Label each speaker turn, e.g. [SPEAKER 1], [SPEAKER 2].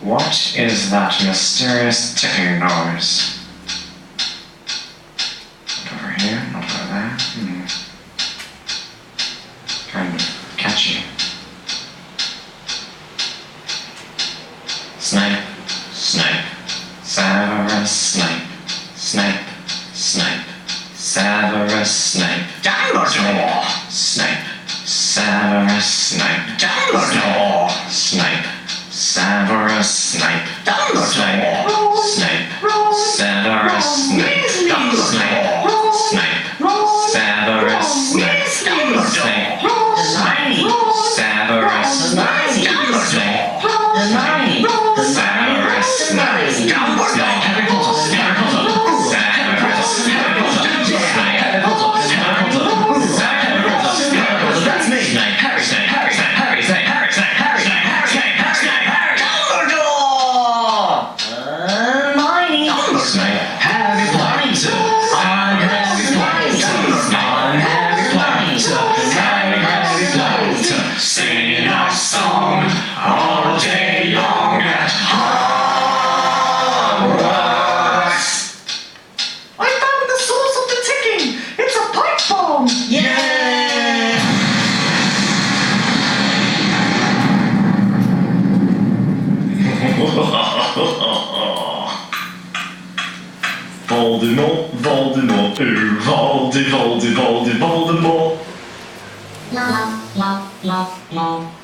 [SPEAKER 1] What is that mysterious ticking noise? Not over here, not over there. Kind of catchy. Snape, Snape, Severus Snape, Snape, Snape, Severus Snape,
[SPEAKER 2] Dumbledore!
[SPEAKER 1] Snape, Severus Snape,
[SPEAKER 2] Dumbledore!
[SPEAKER 1] Snape, Severus Snape,
[SPEAKER 2] Dumbledore!
[SPEAKER 1] Snape, Severus Snape, Snape, Snape, Severus Snape, Snape, Severus Snape, Snape, Severus Snape,
[SPEAKER 2] Harry Potter! That's me! Harry Snape! Harry Snape! Harry Snape! Harry Snape! Harry Snape! Harry Snape! Harry Snape! Harry Snape! Dumbledore! Hermione!
[SPEAKER 1] Snape,
[SPEAKER 2] Harry Potter! I'm Harry Potter! I'm Harry Potter! Harry Potter! Singing our song all day long at Hogwarts! I found the source of the ticking! It's a pipe bomb! Yeah! Voldemort, Voldemort, ooh, Voldemort.
[SPEAKER 3] La la la la.